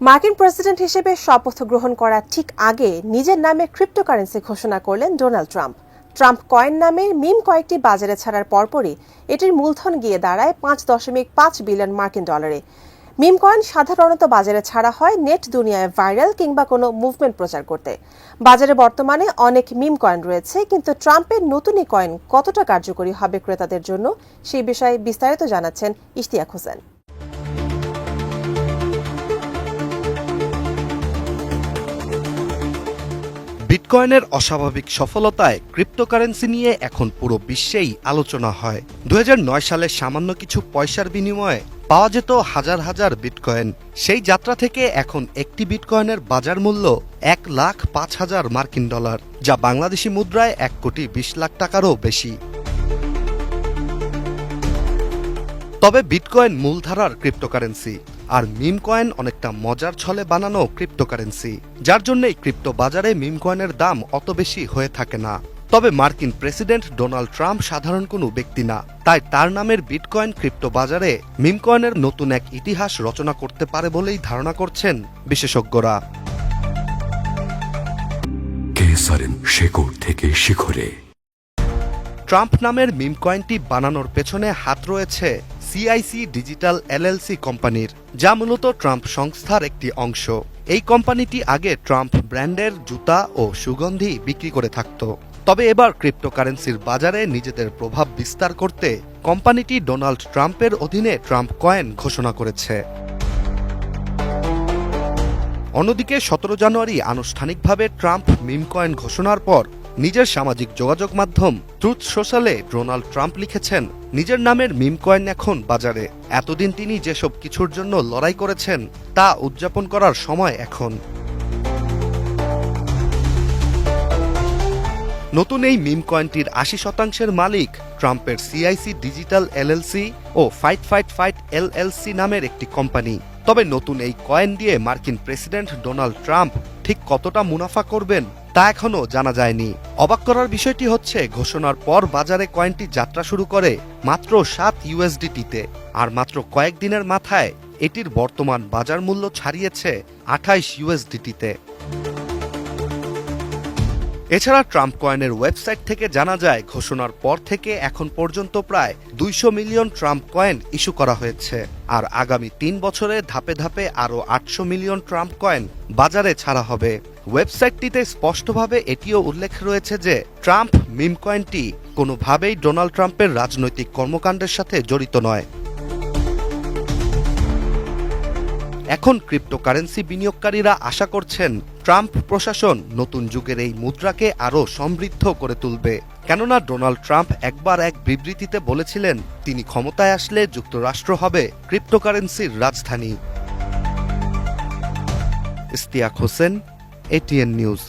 মার্কিন প্রেসিডেন্ট হিসেবে শপথ গ্রহণ করার ঠিক আগে নিজের নামে ক্রিপ্টোকারেন্সি ঘোষণা করলেন ডোনাল্ড ট্রাম্প। ট্রাম্প কয়েন নামের মিম কয়েকটি বাজারে ছাড়ার পরপরই এটির মূলধন গিয়ে দাঁড়ায় 5.5 বিলিয়ন মার্কিন ডলারে। মিম কয়েন সাধারণত বাজারে ছাড়া হয় নেট দুনিয়ায় ভাইরাল কিংবা কোনো মুভমেন্ট প্রচার করতে। বাজারে বর্তমানে অনেক মিম কয়েন রয়েছে, কিন্তু ট্রাম্পের নতুন এই কয়েন কতটা কার্যকরী হবে ক্রেতাদের জন্য, সেই বিষয়ে বিস্তারিত জানাচ্ছেন ইশতিয়াক হোসেন। বিটকয়েনের অস্বাভাবিক সফলতায় ক্রিপ্টোকারেন্সি নিয়ে এখন পুরো বিশ্বেই আলোচনা হয়। 2009 সালে সামান্য কিছু পয়সার বিনিময়ে পাওয়া যেত হাজার হাজার বিটকয়েন। সেই যাত্রা থেকে এখন একটি বিটকয়েনের বাজার মূল্য 1,05,000 মার্কিন ডলার, যা বাংলাদেশি মুদ্রায় 1,20,00,000 টাকারও বেশি। তবে বিটকয়েন মূলধারার ক্রিপ্টোকারেন্সি, আর মিম কয়েন অনেকটা মজার ছলে বানানো ক্রিপ্টোকারেন্সি, যার জন্যই ক্রিপ্টো বাজারে মিম কয়েনের দাম অত বেশি হয়ে থাকে না। তবে মার্কিন প্রেসিডেন্ট ডোনাল্ড ট্রাম্প সাধারণ কোনো ব্যক্তি না, তাই তার নামের বিটকয়েন ক্রিপ্টো বাজারে মিম কয়েনের নতুন এক ইতিহাস রচনা করতে পারে বলেই ধারণা করছেন বিশেষজ্ঞরা। শেকড় থেকে শিখরে ট্রাম্প নামের মিম কয়েনটি বানানোর পেছনে হাত রয়েছে সিআইসি ডিজিটাল এলএলসি কোম্পানির, যা মূলত ট্রাম্প সংস্থার একটি অংশ। এই কোম্পানিটি আগে ট্রাম্প ব্র্যান্ডের জুতা ও সুগন্ধি বিক্রি করে থাকত। তবে এবার ক্রিপ্টোকারেন্সির বাজারে নিজেদের প্রভাব বিস্তার করতে কোম্পানিটি ডোনাল্ড ট্রাম্পের অধীনে ট্রাম্প কয়েন ঘোষণা করেছে। অন্যদিকে 17 জানুয়ারি আনুষ্ঠানিকভাবে ট্রাম্প মিম কয়েন ঘোষণার পর নিজের সামাজিক যোগাযোগ মাধ্যম ট্রুথ সোশ্যালে ডোনাল্ড ট্রাম্প লিখেছেন, নিজের নামের মিম কয়েন এখন বাজারে। এতদিন তিনি যেসব কিছুর জন্য লড়াই করেছেন তা উদযাপন করার সময় এখন। নতুন এই মিম কয়েনটির 80% মালিক ট্রাম্পের সিআইসি ডিজিটাল এলএলসি ও ফাইট ফাইট ফাইট এলএলসি নামের একটি কোম্পানি। তবে নতুন এই কয়েন দিয়ে মার্কিন প্রেসিডেন্ট ডোনাল্ড ট্রাম্প ঠিক কতটা মুনাফা করবেন তা এখনও জানা যায়নি। অবাক করার বিষয়টি হচ্ছে, ঘোষণার পর বাজারে কয়েনটি যাত্রা শুরু করে মাত্র 7 ইউএসডিটিতে, আর মাত্র কয়েকদিনের মাথায় এটির বর্তমান বাজার মূল্য ছাড়িয়েছে 28 ইউএসডিটিতে। এছাড়া ট্রাম্প কয়েনের ওয়েবসাইট থেকে জানা যায়, ঘোষণার পর থেকে এখন পর্যন্ত প্রায় 200 মিলিয়ন ট্রাম্প কয়েন ইস্যু করা হয়েছে, আর আগামী 3 বছরে ধাপে ধাপে আরও 800 মিলিয়ন ট্রাম্প কয়েন বাজারে ছাড়া হবে। ওয়েবসাইটটিতে স্পষ্টভাবে এটিও উল্লেখ রয়েছে যে ট্রাম্প মিম কয়েনটি কোনোভাবেই ডোনাল্ড ট্রাম্পের রাজনৈতিক কর্মকাণ্ডের সাথে জড়িত নয়। এখন ক্রিপ্টোকারেন্সি বিনিয়োগকারীরা আশা করছেন ট্রাম্প প্রশাসন নতুন যুগের এই মুদ্রাকে আরও সমৃদ্ধ করে তুলবে, কেননা ডোনাল্ড ট্রাম্প একবার এক বিবৃতিতে বলেছিলেন তিনি ক্ষমতায় আসলে যুক্তরাষ্ট্র হবে ক্রিপ্টোকারেন্সির রাজধানী। Ishtiaq Hossain, ATN news.